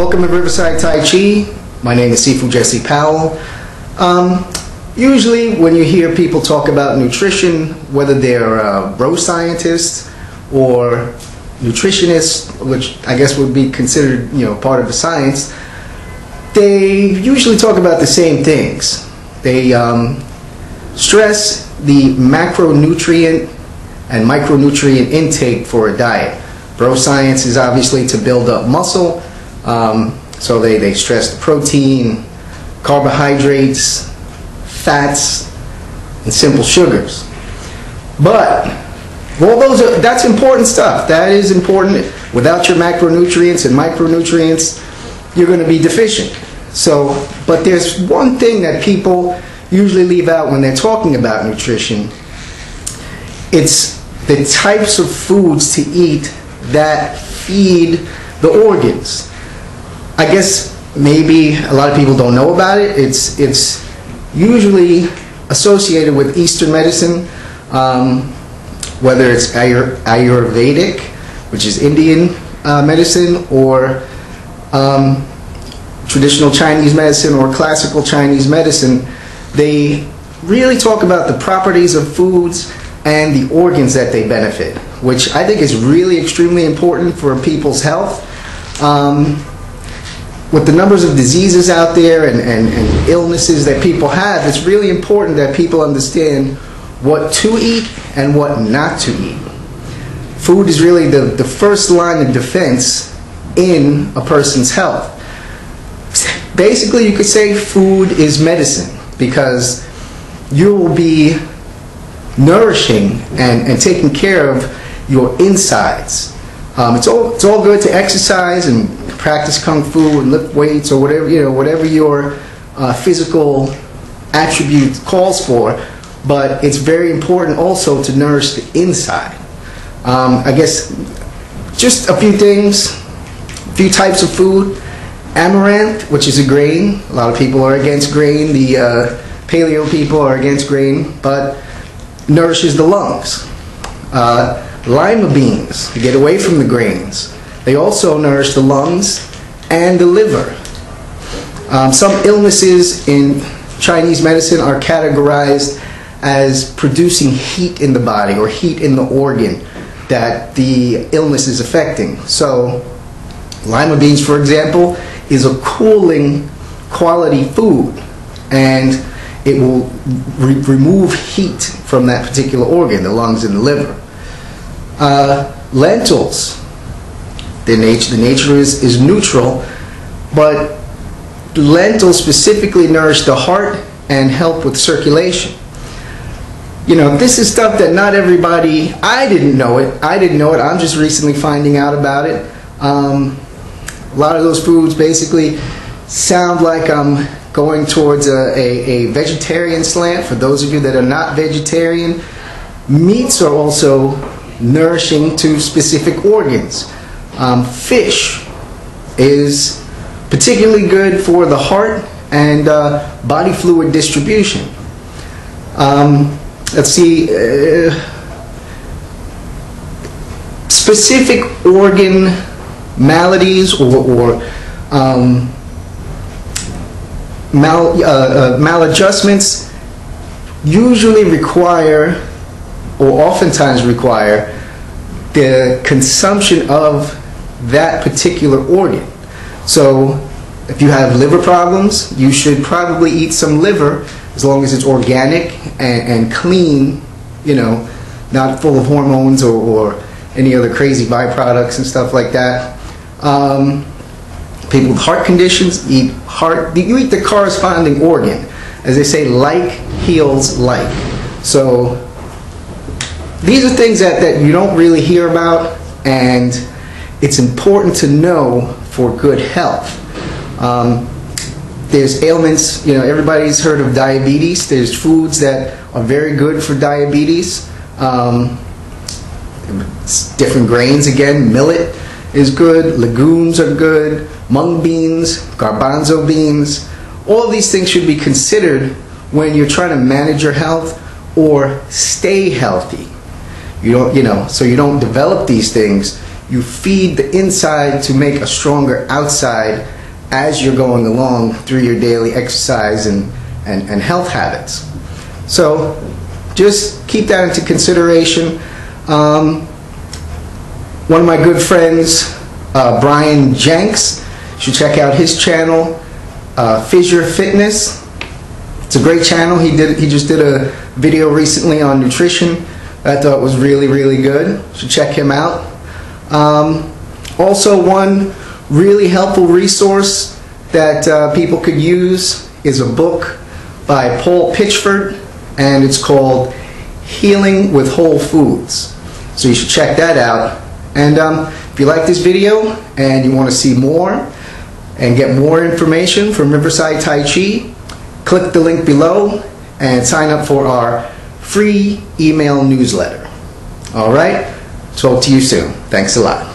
Welcome to Riverside Tai Chi. My name is Sifu Jesse Powell. Usually when you hear people talk about nutrition, whether they're bro scientists or nutritionists, which I guess would be considered, part of the science, they usually talk about the same things. They stress the macronutrient and micronutrient intake for a diet. Bro science is obviously to build up muscle, so they stress the protein, carbohydrates, fats, and simple sugars. But that's important stuff. That is important. Without your macronutrients and micronutrients, you're going to be deficient. But there's one thing that people usually leave out when they're talking about nutrition. It's the types of foods to eat that feed the organs. I guess maybe a lot of people don't know about it. It's usually associated with Eastern medicine, whether it's Ayurvedic, which is Indian medicine, or traditional Chinese medicine or classical Chinese medicine. They really talk about the properties of foods and the organs that they benefit, which I think is really extremely important for people's health. With the numbers of diseases out there and illnesses that people have, it's really important that people understand what to eat and what not to eat. Food is really the first line of defense in a person's health. Basically, you could say food is medicine, because you will be nourishing and taking care of your insides. It's all good to exercise and practice kung fu and lift weights or whatever your physical attribute calls for, but it's very important also to nourish the inside. I guess just a few things, a few types of food. Amaranth, which is a grain. A lot of people are against grain. The paleo people are against grain, but nourishes the lungs. Lima beans, to get away from the grains. They also nourish the lungs and the liver. Some illnesses in Chinese medicine are categorized as producing heat in the body or heat in the organ that the illness is affecting. So lima beans, for example, is a cooling quality food, and it will remove heat from that particular organ, the lungs and the liver. Lentils, the nature is neutral, but lentils specifically nourish the heart and help with circulation. This is stuff that not everybody, I didn't know it, I'm just recently finding out about it. A lot of those foods basically sound like I'm going towards a vegetarian slant. For those of you that are not vegetarian, meats are also nourishing to specific organs. Fish is particularly good for the heart and body fluid distribution. Let's see, specific organ maladies or maladjustments usually require, or oftentimes require, the consumption of that particular organ. So if you have liver problems, you should probably eat some liver, as long as it's organic and clean, not full of hormones or any other crazy byproducts and stuff like that. People with heart conditions you eat the corresponding organ. As they say, like heals like. So these are things that you don't really hear about, and it's important to know for good health. There's ailments, everybody's heard of diabetes. There's foods that are very good for diabetes. Different grains, again, millet is good, legumes are good, mung beans, garbanzo beans. All these things should be considered when you're trying to manage your health or stay healthy. So you don't develop these things. you feed the inside to make a stronger outside as you're going along through your daily exercise and health habits. So just keep that into consideration. One of my good friends, Brian Jenks, you should check out his channel, Fissure Fitness. It's a great channel. He just did a video recently on nutrition I thought was really, really good. You should check him out. Also, one really helpful resource that people could use is a book by Paul Pitchford, and it's called Healing with Whole Foods. So you should check that out. And if you like this video and you want to see more and get more information from Riverside Tai Chi, click the link below and sign up for our free email newsletter. All right? Talk to you soon. Thanks a lot.